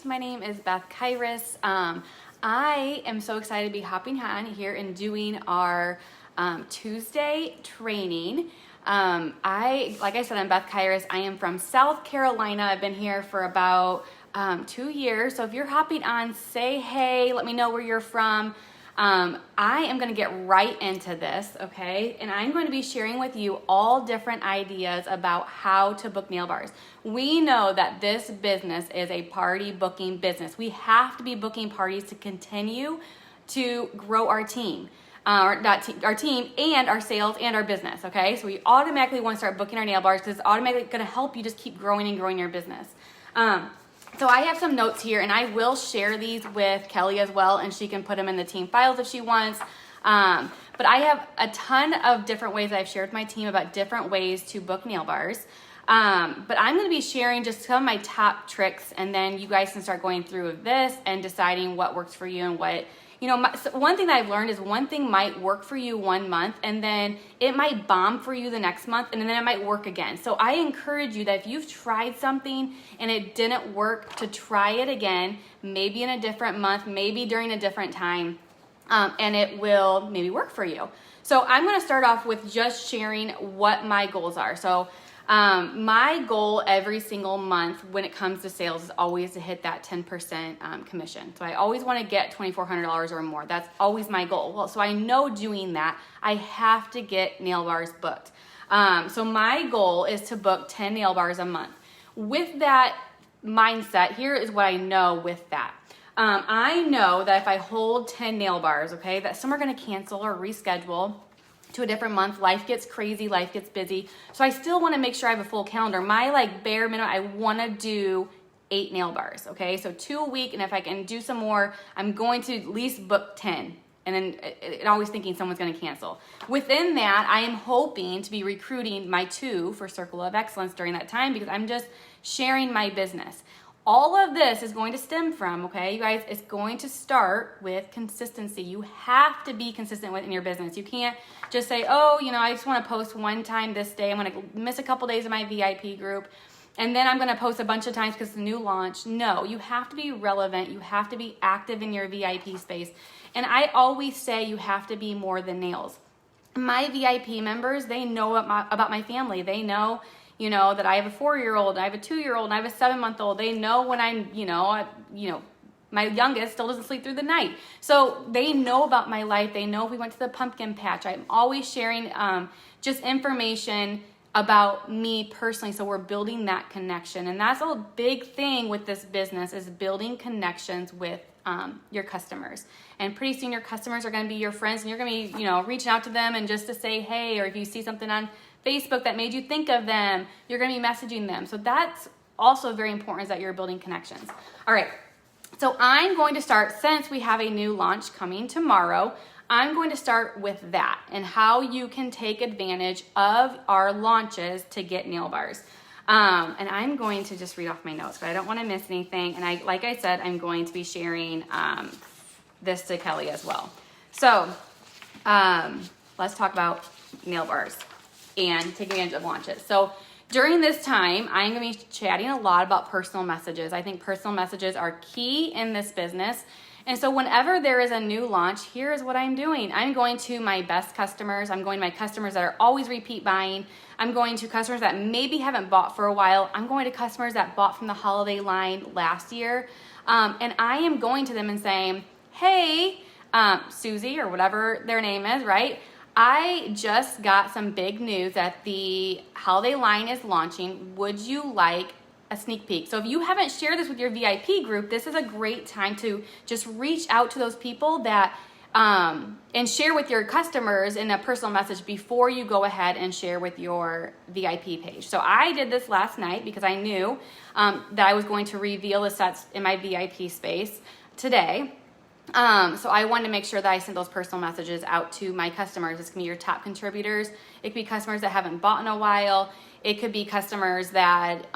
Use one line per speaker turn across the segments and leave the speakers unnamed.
My name is Beth Kairis. I am so excited to be hopping on here and doing our Tuesday training. Like I said, I'm Beth Kairis. I am from South Carolina. I've been here for about 2 years. So if you're hopping on, say hey, let me know where you're from. I am going to get right into this, okay? And I'm going to be sharing with you all different ideas about how to book nail bars. We know that this business is a party booking business. We have to be booking parties to continue to grow our team. Our team and our sales and our business, okay? So we automatically want to start booking our nail bars because it's automatically going to help you just keep growing and growing your business. So I have some notes here, and I will share these with Kelly as well, and she can put them in the team files if she wants. But I have a ton of different ways I've shared with my team about different ways to book nail bars. But I'm going to be sharing just some of my top tricks, and then you guys can start going through this and deciding what works for you and what. So one thing that I've learned is one thing might work for you 1 month and then it might bomb for you the next month and then it might work again. So I encourage you that if you've tried something and it didn't work, to try it again, maybe in a different month, maybe during a different time, and it will maybe work for you. So I'm going to start off with just sharing what my goals are. So my goal every single month when it comes to sales is always to hit that 10% commission. So I always want to get $2,400 or more. That's always my goal. Well, so I know doing that, I have to get nail bars booked. So my goal is to book 10 nail bars a month. With that mindset, here is what I know with that. I know that if I hold 10 nail bars, okay, that some are going to cancel or reschedule to a different month. Life gets crazy, life gets busy. So I still want to make sure I have a full calendar. My bare minimum, I want to do 8 nail bars, okay? So 2 a week, and if I can do some more, I'm going to at least book 10. And then always thinking someone's going to cancel. Within that, I am hoping to be recruiting my 2 for Circle of Excellence during that time because I'm just sharing my business. All of this is going to stem from, okay, you guys, it's going to start with consistency. You have to be consistent in your business. You can't just say, oh, I just want to post one time this day. I'm going to miss a couple days of my VIP group, and then I'm going to post a bunch of times because it's a new launch. No, you have to be relevant. You have to be active in your VIP space. And I always say you have to be more than nails. My VIP members, they know about my family. They know that I have a 4-year-old, I have a 2-year-old, and I have a 7-month-old. They know when I'm, my youngest still doesn't sleep through the night. So they know about my life. They know if we went to the pumpkin patch. I'm always sharing just information about me personally. So we're building that connection. And that's a big thing with this business is building connections with your customers. And pretty soon your customers are going to be your friends and you're going to be, reaching out to them and just to say, hey, or if you see something on Facebook that made you think of them, you're going to be messaging them. So that's also very important, is that you're building connections. All right. So I'm going to start, since we have a new launch coming tomorrow, I'm going to start with that and how you can take advantage of our launches to get nail bars. And I'm going to just read off my notes, but I don't want to miss anything. And like I said, I'm going to be sharing this to Kelly as well. So let's talk about nail bars and taking advantage of launches. So during this time, I'm going to be chatting a lot about personal messages. I think personal messages are key in this business. And so whenever there is a new launch, here is what I'm doing. I'm going to my best customers. I'm going to my customers that are always repeat buying. I'm going to customers that maybe haven't bought for a while. I'm going to customers that bought from the holiday line last year. And I am going to them and saying, hey, Susie, or whatever their name is, right? I just got some big news that the holiday line is launching. Would you like a sneak peek? So if you haven't shared this with your VIP group, this is a great time to just reach out to those people that and share with your customers in a personal message before you go ahead and share with your VIP page. So I did this last night because I knew that I was going to reveal the sets in my VIP space today. So I wanted to make sure that I sent those personal messages out to my customers. This can be your top contributors. It could be customers that haven't bought in a while. It could be customers that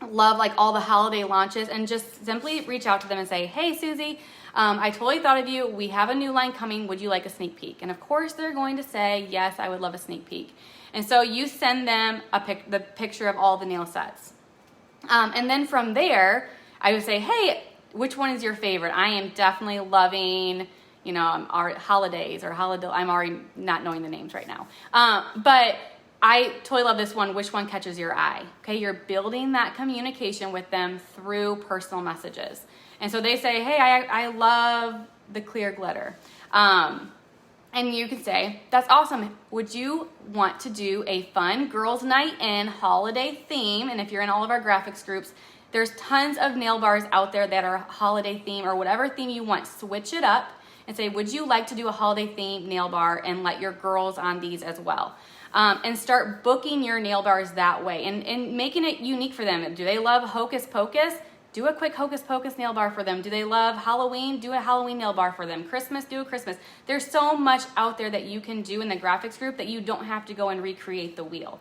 love all the holiday launches, and just simply reach out to them and say, hey, Susie, I totally thought of you. We have a new line coming. Would you like a sneak peek? And of course they're going to say, yes, I would love a sneak peek. And so you send them the picture of all the nail sets. And then from there, I would say, hey, which one is your favorite? I am definitely loving, our holidays or holiday. I'm already not knowing the names right now. But I totally love this one. Which one catches your eye? Okay, you're building that communication with them through personal messages. And so they say, hey, I love the clear glitter. And you can say, that's awesome. Would you want to do a fun girls' night in holiday theme? And if you're in all of our graphics groups, there's tons of nail bars out there that are holiday theme or whatever theme you want. Switch it up and say, would you like to do a holiday theme nail bar and let your girls on these as well? And start booking your nail bars that way and making it unique for them. Do they love Hocus Pocus? Do a quick Hocus Pocus nail bar for them. Do they love Halloween? Do a Halloween nail bar for them. Christmas? Do a Christmas. There's so much out there that you can do in the graphics group that you don't have to go and recreate the wheel.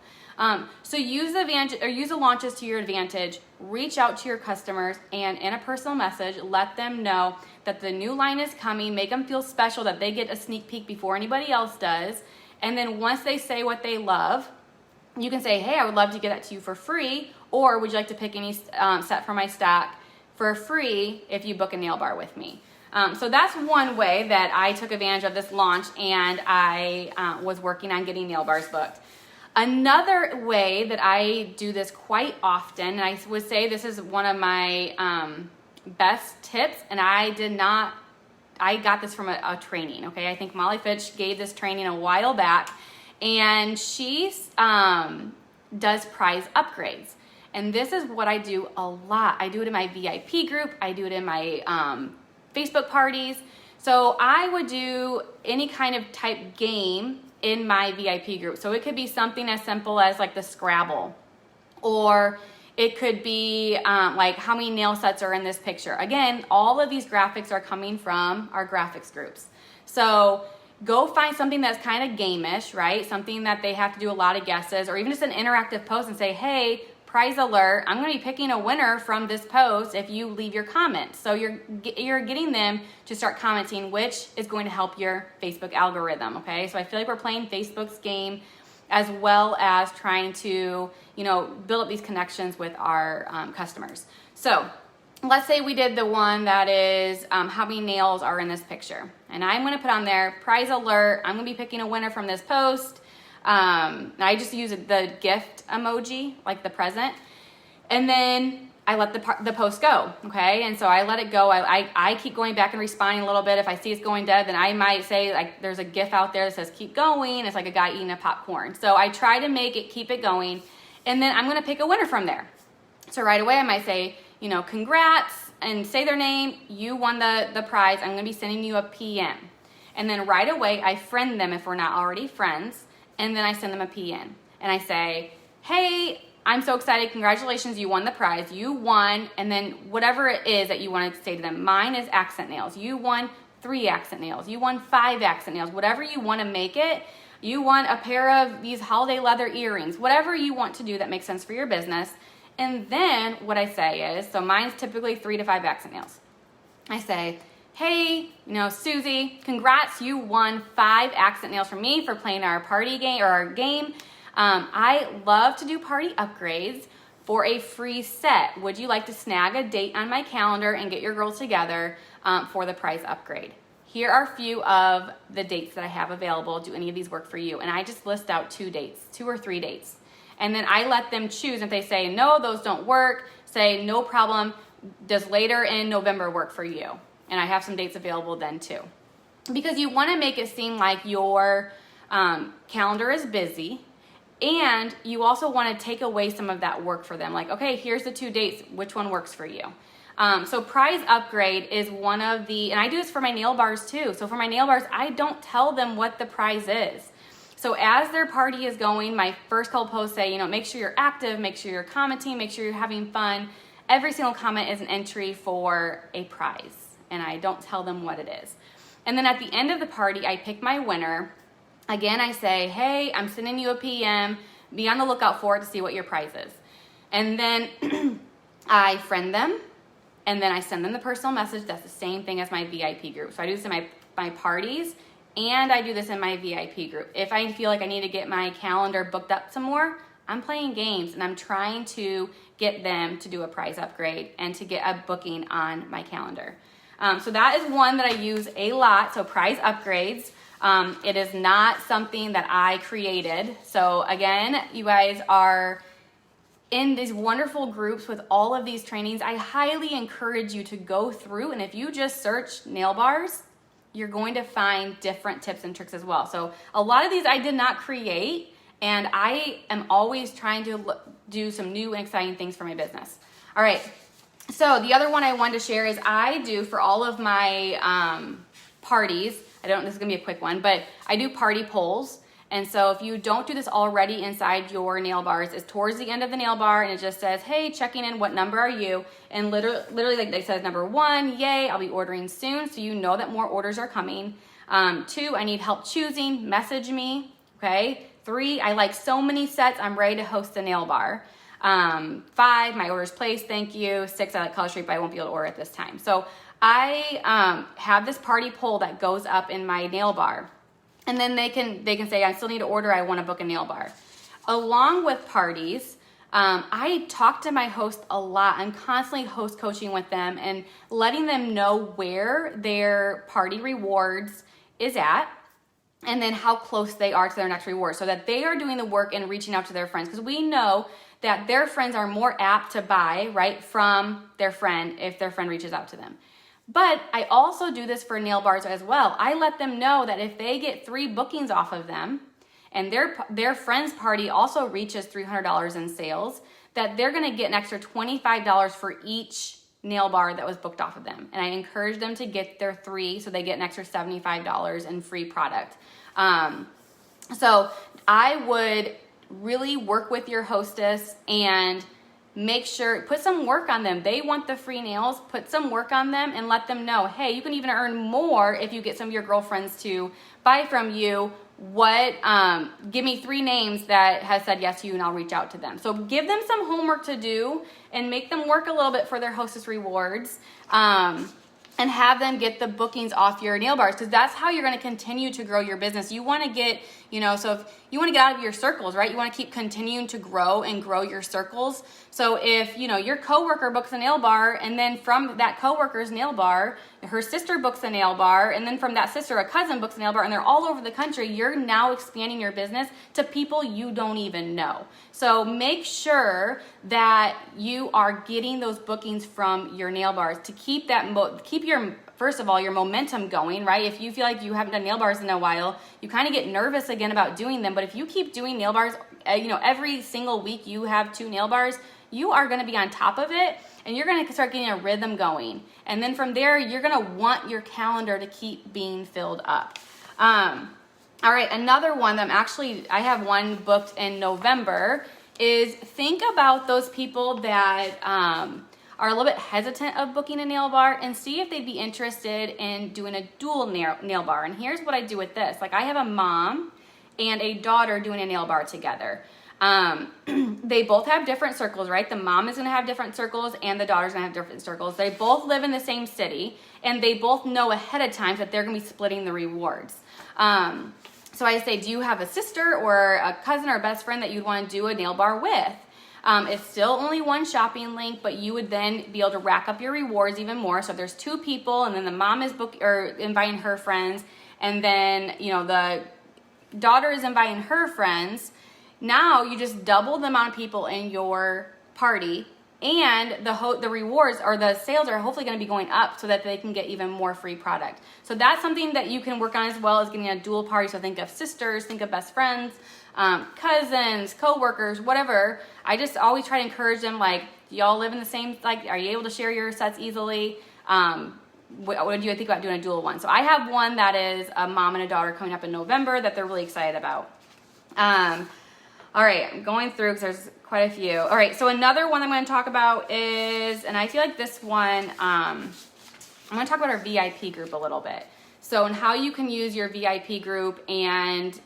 So use the launches to your advantage. Reach out to your customers and in a personal message, let them know that the new line is coming. Make them feel special, that they get a sneak peek before anybody else does. And then once they say what they love, you can say, hey, I would love to get that to you for free, or would you like to pick any set from my stack for free if you book a nail bar with me? So that's one way that I took advantage of this launch, and I was working on getting nail bars booked. Another way that I do this quite often, and I would say this is one of my best tips, and I got this from a training, okay? I think Molly Fitch gave this training a while back, and she does prize upgrades. And this is what I do a lot. I do it in my VIP group. I do it in my Facebook parties. So I would do any kind of type game in my VIP group. So it could be something as simple as like the Scrabble, or it could be like how many nail sets are in this picture. Again, all of these graphics are coming from our graphics groups. So go find something that's kind of game-ish, right? Something that they have to do a lot of guesses, or even just an interactive post and say, hey, prize alert, I'm going to be picking a winner from this post if you leave your comment. So you're getting them to start commenting, which is going to help your Facebook algorithm, okay? So I feel like we're playing Facebook's game as well as trying to, build up these connections with our customers. So let's say we did the one that is how many nails are in this picture. And I'm going to put on there, prize alert, I'm going to be picking a winner from this post. I just use the gift emoji, like the present. And then I let the post go, okay? And so I let it go. I keep going back and responding a little bit. If I see it's going dead, then I might say, like, there's a GIF out there that says keep going. It's like a guy eating a popcorn. So I try to keep it going. And then I'm going to pick a winner from there. So right away I might say, congrats, and say their name. You won the prize. I'm going to be sending you a PM. And then right away I friend them if we're not already friends. And then I send them a PM. And I say, hey, I'm so excited. Congratulations, you won the prize. You won, and then whatever it is that you wanted to say to them. Mine is accent nails. You won 3 accent nails. You won 5 accent nails. Whatever you want to make it. You won a pair of these holiday leather earrings. Whatever you want to do that makes sense for your business. And then what I say is, so mine's typically 3 to 5 accent nails. I say, hey, Susie, congrats, you won 5 accent nails from me for playing our party game or our game. I love to do party upgrades for a free set. Would you like to snag a date on my calendar and get your girls together for the prize upgrade? Here are a few of the dates that I have available. Do any of these work for you? And I just list out 2 or 3 dates. And then I let them choose. If they say, no, those don't work, say, no problem. Does later in November work for you? And I have some dates available then too. Because you want to make it seem like your calendar is busy, and you also want to take away some of that work for them. Like, okay, here's the 2 dates. Which one works for you? So prize upgrade is one of and I do this for my nail bars too. So for my nail bars, I don't tell them what the prize is. So as their party is going, my first couple posts say, make sure you're active, make sure you're commenting, make sure you're having fun. Every single comment is an entry for a prize, and I don't tell them what it is. And then at the end of the party, I pick my winner. Again, I say, hey, I'm sending you a PM. Be on the lookout for it to see what your prize is. And then I friend them, and then I send them the personal message. That's the same thing as my VIP group. So I do this in my parties, and I do this in my VIP group. If I feel like I need to get my calendar booked up some more, I'm playing games and I'm trying to get them to do a prize upgrade and to get a booking on my calendar. So that is one that I use a lot. So prize upgrades. It is not something that I created. So again, you guys are in these wonderful groups with all of these trainings. I highly encourage you to go through, and if you just search nail bars, you're going to find different tips and tricks as well. So a lot of these I did not create, and I am always trying to do some new and exciting things for my business. All right, so the other one I wanted to share is I do for all of my parties, this is gonna be a quick one, but I do party polls. And so if you don't do this already inside your nail bars, it's towards the end of the nail bar and it just says, hey, checking in, what number are you? And literally like it says number 1, yay, I'll be ordering soon. So you know that more orders are coming. 2, I need help choosing, message me, okay? 3, I like so many sets, I'm ready to host a nail bar. 5, my order's placed, thank you. 6, I like Color Street, but I won't be able to order at this time. So I have this party poll that goes up in my nail bar. And then they can say, I still need to order, I want to book a nail bar. Along with parties, I talk to my host a lot. I'm constantly host coaching with them and letting them know where their party rewards is at and then how close they are to their next reward so that they are doing the work and reaching out to their friends. Because we know that their friends are more apt to buy, right, from their friend if their friend reaches out to them. But I also do this for nail bars as well. I let them know that if they get 3 bookings off of them and their friend's party also reaches $300 in sales, that they're going to get an extra $25 for each nail bar that was booked off of them. And I encourage them to get their 3 so they get an extra $75 in free product. So I would really work with your hostess and make sure, put some work on them. They want the free nails, put some work on them and let them know, hey, you can even earn more if you get some of your girlfriends to buy from you. Give me 3 names that has said yes to you and I'll reach out to them. So give them some homework to do and make them work a little bit for their hostess rewards. And have them get the bookings off your nail bars because that's how you're going to continue to grow your business. You want to get, so if you want to get out of your circles, right? You want to keep continuing to grow and grow your circles. So if, your coworker books a nail bar and then from that coworker's nail bar, her sister books a nail bar and then from that sister, a cousin books a nail bar and they're all over the country, you're now expanding your business to people you don't even know. So make sure that you are getting those bookings from your nail bars to keep your, first of all, your momentum going, right? If you feel like you haven't done nail bars in a while, you kind of get nervous again about doing them. But if you keep doing nail bars, every single week you have 2 nail bars, you are going to be on top of it and you're going to start getting a rhythm going. And then from there, you're going to want your calendar to keep being filled up. All right, another one that I have one booked in November is think about those people that are a little bit hesitant of booking a nail bar and see if they'd be interested in doing a dual nail bar. And here's what I do with this. Like I have a mom and a daughter doing a nail bar together. They both have different circles, right? The mom is going to have different circles and the daughter's going to have different circles. They both live in the same city and they both know ahead of time that they're going to be splitting the rewards. So I say, do you have a sister or a cousin or a best friend that you'd want to do a nail bar with? It's still only one shopping link, but you would then be able to rack up your rewards even more. So if there's 2 people and then the mom is inviting her friends and then, the daughter is inviting her friends, now you just double the amount of people in your party and the rewards or the sales are hopefully going to be going up so that they can get even more free product. So that's something that you can work on as well as getting a dual party. So think of sisters, think of best friends, cousins, co-workers, whatever. I just always try to encourage them, like, do y'all live in the same, like, are you able to share your sets easily? What do you think about doing a dual one? So I have one that is a mom and a daughter coming up in November that they're really excited about. All right, I'm going through because there's quite a few. All right, so another one I'm going to talk about is, and I feel like this one, I'm going to talk about our VIP group a little bit. So, and how you can use your VIP group and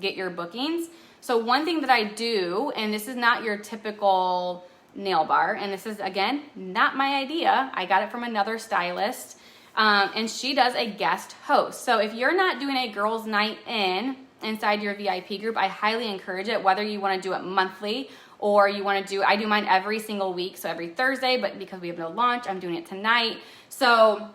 get your bookings. So one thing that I do, and this is not your typical nail bar, and this is, again, not my idea. I got it from another stylist, and she does a guest host. So if you're not doing a girls' night in, inside your VIP group, I highly encourage it, whether you want to do it monthly or you want to do, I do mine every single week, so every Thursday, but because we have no launch, I'm doing it tonight. So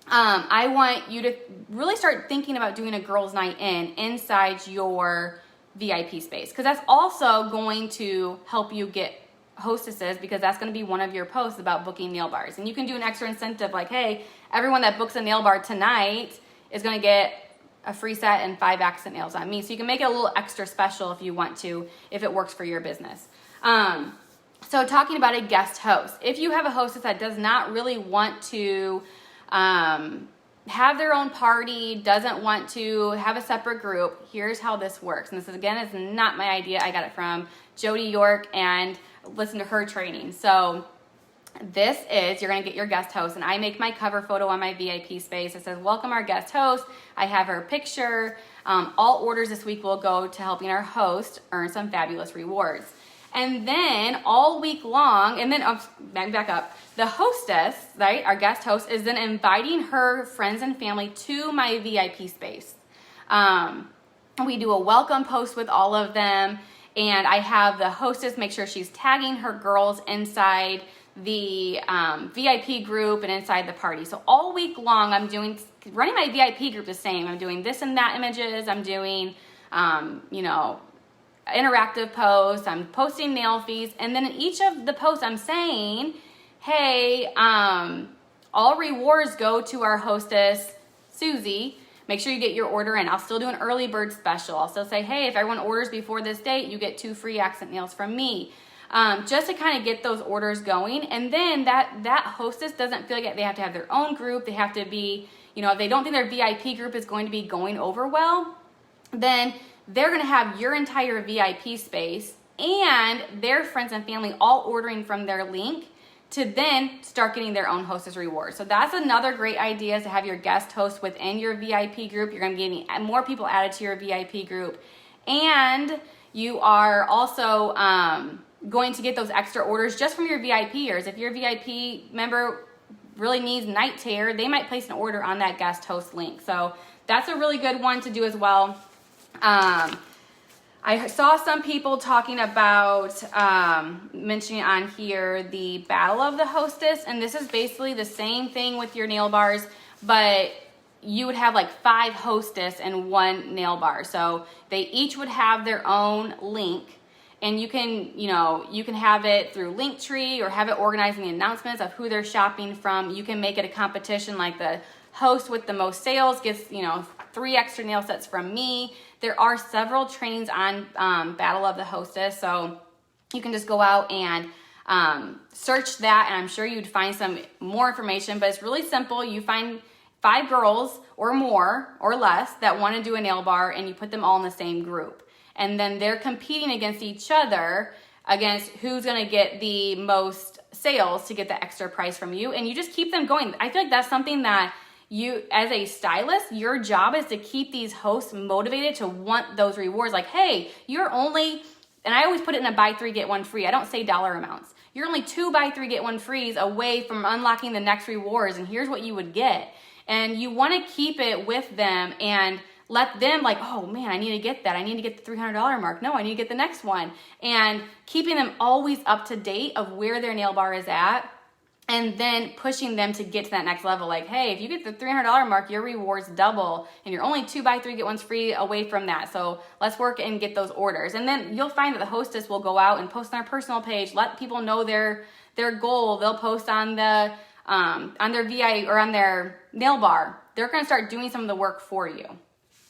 I want you to really start thinking about doing a girls' night inside your VIP space, because that's also going to help you get hostesses, because that's going to be one of your posts about booking nail bars. And you can do an extra incentive like, hey, everyone that books a nail bar tonight is going to get a free set and 5 accent nails on me. So you can make it a little extra special if you want to, if it works for your business. So talking about a guest host, if you have a hostess that does not really want to have their own party, doesn't want to have a separate group, here's how this works. And this is, again, is not my idea. I got it from Jody York and listen to her training. So this is, you're going to get your guest host, and I make my cover photo on my VIP space. It says, welcome our guest host. I have her picture. All orders this week will go to helping our host earn some fabulous rewards. And then all week long, and then back up, the hostess, right, our guest host, is then inviting her friends and family to my VIP space. We do a welcome post with all of them, and I have the hostess make sure she's tagging her girls inside the VIP group and inside the party. So all week long, I'm running my VIP group the same. I'm doing this and that images. I'm doing, interactive posts. I'm posting nail fees. And then in each of the posts, I'm saying, hey, all rewards go to our hostess, Susie. Make sure you get your order in. I'll still do an early bird special. I'll still say, hey, if everyone orders before this date, you get 2 free accent nails from me. Just to kind of get those orders going. And then that hostess doesn't feel like they have to have their own group. They have to be, if they don't think their VIP group is going to be going over well, then they're going to have your entire VIP space and their friends and family all ordering from their link to then start getting their own hostess rewards. So that's another great idea, is to have your guest host within your VIP group. You're going to be getting more people added to your VIP group. And you are also going to get those extra orders just from your VIPers. If your VIP member really needs night tear, they might place an order on that guest host link. So that's a really good one to do as well. I saw some people talking about mentioning on here the battle of the hostess, and this is basically the same thing with your nail bars, but you would have like 5 hostess and 1 nail bar. So they each would have their own link, and you can have it through Linktree or have it organizing the announcements of who they're shopping from. You can make it a competition, like the host with the most sales gets 3 extra nail sets from me. There are several trainings on Battle of the Hostess, so you can just go out and search that, and I'm sure you'd find some more information, but it's really simple. You find 5 girls or more or less that want to do a nail bar, and you put them all in the same group. And then they're competing against each other, against who's going to get the most sales to get the extra price from you, and you just keep them going. I feel like that's something that you, as a stylist, your job is to keep these hosts motivated to want those rewards. Like, hey, you're only, and I always put it in a buy 3, get 1 free. I don't say dollar amounts. You're only 2 buy 3, get 1 frees away from unlocking the next rewards, and here's what you would get. And you want to keep it with them and let them like, oh man, I need to get that. I need to get the $300 mark. No, I need to get the next one. And keeping them always up to date of where their nail bar is at, and then pushing them to get to that next level. Like, hey, if you get the $300 mark, your rewards double, and you're only 2 buy 3, get 1 free away from that. So let's work and get those orders. And then you'll find that the hostess will go out and post on their personal page, let people know their goal. They'll post on their VI or on their nail bar. They're going to start doing some of the work for you.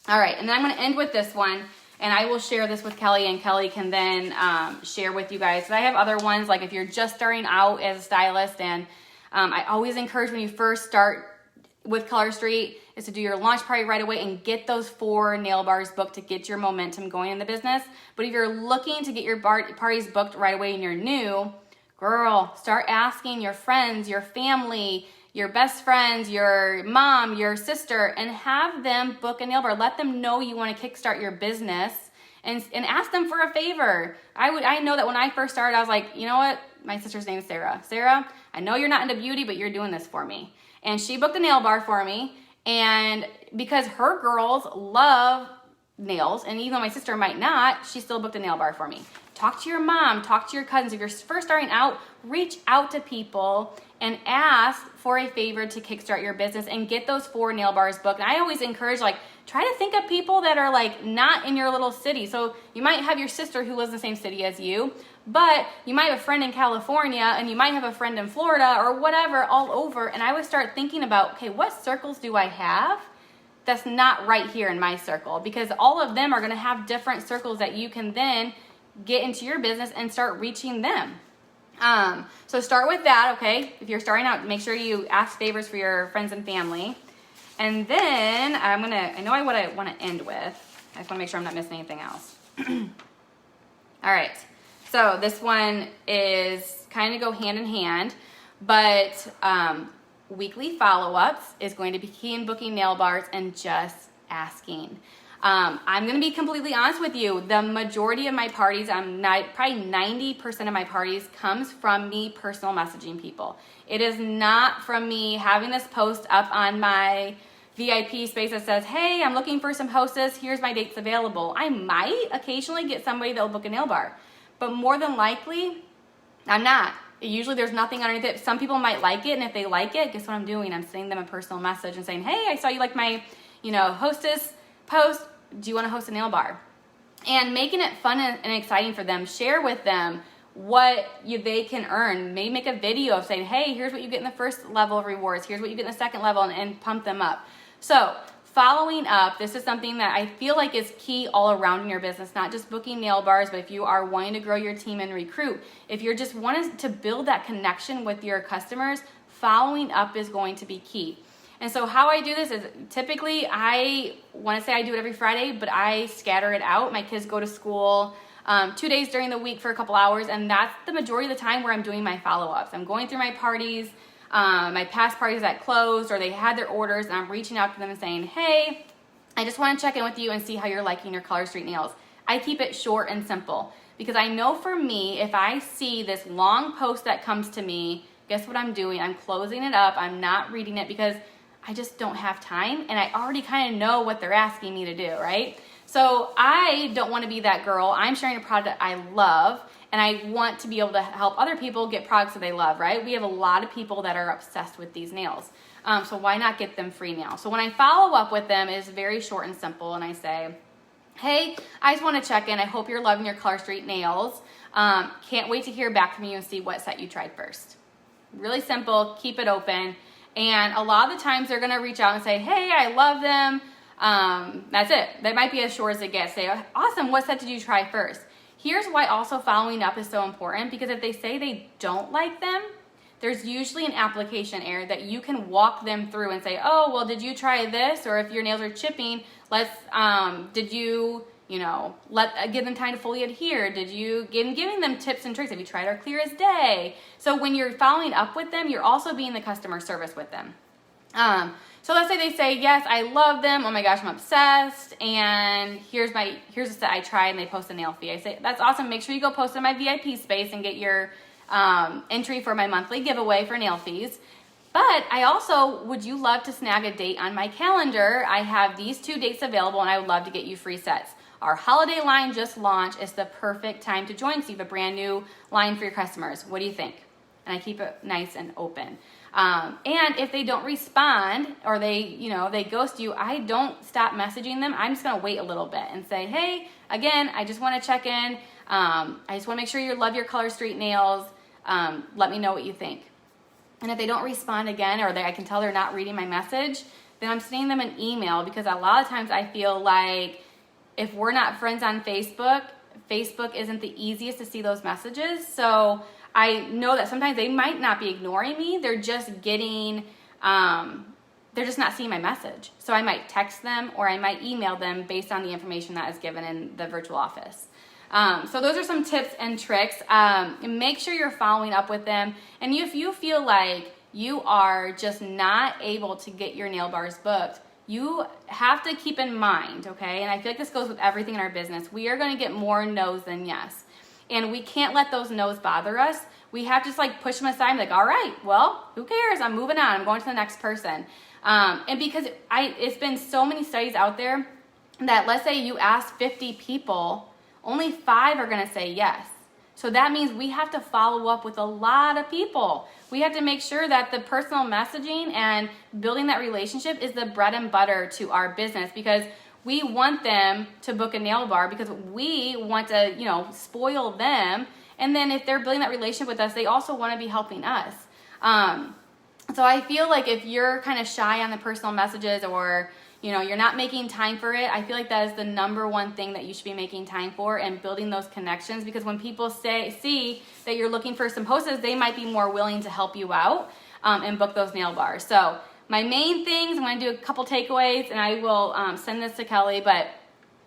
All right, and then I'm going to end with this one, and I will share this with Kelly, and Kelly can then share with you guys. So I have other ones, like if you're just starting out as a stylist, and I always encourage when you first start with Color Street is to do your launch party right away and get those 4 nail bars booked to get your momentum going in the business. But if you're looking to get your parties booked right away and you're new, girl, start asking your friends, your family, your best friends, your mom, your sister, and have them book a nail bar. Let them know you want to kickstart your business, and ask them for a favor. I know that when I first started, I was like, you know what? My sister's name is Sarah. Sarah, I know you're not into beauty, but you're doing this for me. And she booked a nail bar for me, and because her girls love nails, and even though my sister might not, she still booked a nail bar for me. Talk to your mom, talk to your cousins. If you're first starting out, reach out to people and ask for a favor to kickstart your business and get those 4 nail bars booked. And I always encourage, like, try to think of people that are like not in your little city. So you might have your sister who lives in the same city as you, but you might have a friend in California and you might have a friend in Florida or whatever, all over. And I would start thinking about, okay, what circles do I have that's not right here in my circle? Because all of them are going to have different circles that you can then get into your business and start reaching them. So start with that, okay? If you're starting out, make sure you ask favors for your friends and family. And then I know what I want to end with. I just want to make sure I'm not missing anything else. All right. So this one is kind of go hand in hand, but weekly follow-ups is going to be key in booking nail bars and just asking. I'm going to be completely honest with you. The majority of my parties, probably 90% of my parties comes from me personal messaging people. It is not from me having this post up on my VIP space that says, hey, I'm looking for some Hostess. Here's my dates available. I might occasionally get somebody that will book a nail bar, but more than likely, I'm not. Usually there's nothing underneath it. Some people might like it, and if they like it, guess what I'm doing? I'm sending them a personal message and saying, hey, I saw you like my, Hostess post. Do you want to host a nail bar? And making it fun and exciting for them. Share with them what they can earn. Maybe make a video of saying, hey, here's what you get in the first level of rewards. Here's what you get in the second level, and pump them up. So following up, this is something that I feel like is key all around in your business, not just booking nail bars, but if you are wanting to grow your team and recruit, if you're just wanting to build that connection with your customers, following up is going to be key. And so how I do this is typically, I want to say I do it every Friday, but I scatter it out. My kids go to school 2 days during the week for a couple hours, and that's the majority of the time where I'm doing my follow-ups. I'm going through my parties, my past parties that closed or they had their orders, and I'm reaching out to them and saying, hey, I just want to check in with you and see how you're liking your Color Street nails. I keep it short and simple because I know for me, if I see this long post that comes to me, guess what I'm doing? I'm closing it up. I'm not reading it because I just don't have time, and I already kind of know what they're asking me to do, right? So I don't want to be that girl. I'm sharing a product I love, and I want to be able to help other people get products that they love, right? We have a lot of people that are obsessed with these nails. So why not get them free nails? So when I follow up with them, it's very short and simple, and I say, hey, I just want to check in. I hope you're loving your Color Street nails. Can't wait to hear back from you and see what set you tried first. Really simple. Keep it open. And a lot of the times they're going to reach out and say, hey, I love them. That's it. That might be as short as it gets. Say, awesome, what set did you try first? Here's why also following up is so important, because if they say they don't like them, there's usually an application error that you can walk them through and say, oh, well, did you try this? Or if your nails are chipping, did you give them time to fully adhere? Did you, giving them tips and tricks? Have you tried our Clear as Day? So when you're following up with them, you're also being the customer service with them. So let's say they say, yes, I love them. Oh my gosh, I'm obsessed. And here's a set I tried, and they post a nail fee. I say, that's awesome. Make sure you go post in my VIP space and get your entry for my monthly giveaway for nail fees. But I also, would you love to snag a date on my calendar? I have these 2 dates available, and I would love to get you free sets. Our holiday line just launched. It's the perfect time to join, so you have a brand new line for your customers. What do you think? And I keep it nice and open. And if they don't respond or they ghost you, I don't stop messaging them. I'm just going to wait a little bit and say, hey, again, I just want to check in. I just want to make sure you love your Color Street nails. Let me know what you think. And if they don't respond again, or I can tell they're not reading my message, then I'm sending them an email, because a lot of times I feel like if we're not friends on Facebook, Facebook isn't the easiest to see those messages. So I know that sometimes they might not be ignoring me. They're just getting, they're just not seeing my message. So I might text them or I might email them based on the information that is given in the virtual office. So those are some tips and tricks. Make sure you're following up with them. And if you feel like you are just not able to get your nail bars booked, you have to keep in mind, okay? And I feel like this goes with everything in our business. We are going to get more no's than yes. And we can't let those no's bother us. We have to just push them aside and all right, well, who cares? I'm moving on. I'm going to the next person. And because it's been so many studies out there that let's say you ask 50 people, only 5 are going to say yes. So that means we have to follow up with a lot of people. We have to make sure that the personal messaging and building that relationship is the bread and butter to our business, because we want them to book a nail bar because we want to, spoil them. And then if they're building that relationship with us, they also want to be helping us. So I feel like if you're kind of shy on the personal messages, or you're not making time for it, I feel like that is the number one thing that you should be making time for, and building those connections, because when people see that you're looking for some hostess, they might be more willing to help you out and book those nail bars. So my main things, I'm going to do a couple takeaways, and I will send this to Kelly, but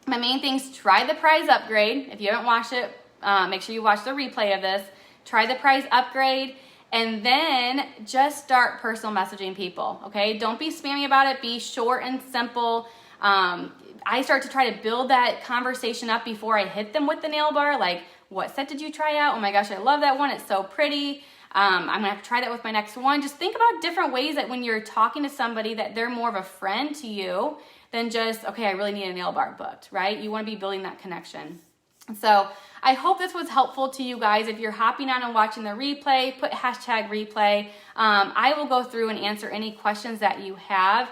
my main things: try the prize upgrade. If you haven't watched it, make sure you watch the replay of this. Try the prize upgrade. And then just start personal messaging people, okay? Don't be spammy about it. Be short and simple. I start to try to build that conversation up before I hit them with the nail bar. Like, what set did you try out? Oh my gosh, I love that one. It's so pretty. I'm gonna have to try that with my next one. Just think about different ways that when you're talking to somebody, that they're more of a friend to you than just, okay, I really need a nail bar booked, right? You wanna be building that connection. So I hope this was helpful to you guys. If you're hopping on and watching the replay, put #replay. I will go through and answer any questions that you have.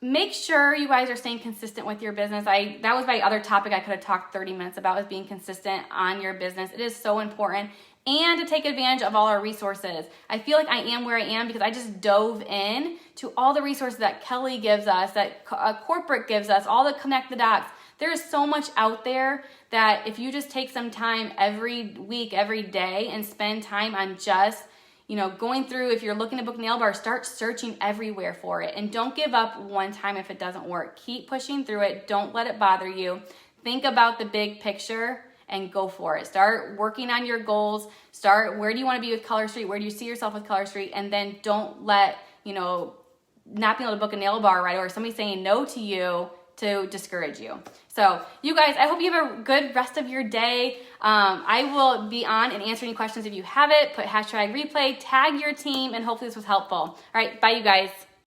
Make sure you guys are staying consistent with your business. That was my other topic I could have talked 30 minutes about, is being consistent on your business. It is so important. And to take advantage of all our resources. I feel like I am where I am because I just dove in to all the resources that Kelly gives us, that corporate gives us, all the connect the dots. There is so much out there that if you just take some time every week, every day, and spend time on just, going through, if you're looking to book nail bars, start searching everywhere for it. And don't give up one time if it doesn't work. Keep pushing through it. Don't let it bother you. Think about the big picture and go for it. Start working on your goals. Start, where do you want to be with Color Street? Where do you see yourself with Color Street? And then don't let, not being able to book a nail bar, right, or somebody saying no to you to discourage you. So you guys, I hope you have a good rest of your day. I will be on and answer any questions if you have it. Put #replay, tag your team, and hopefully this was helpful. All right, bye you guys.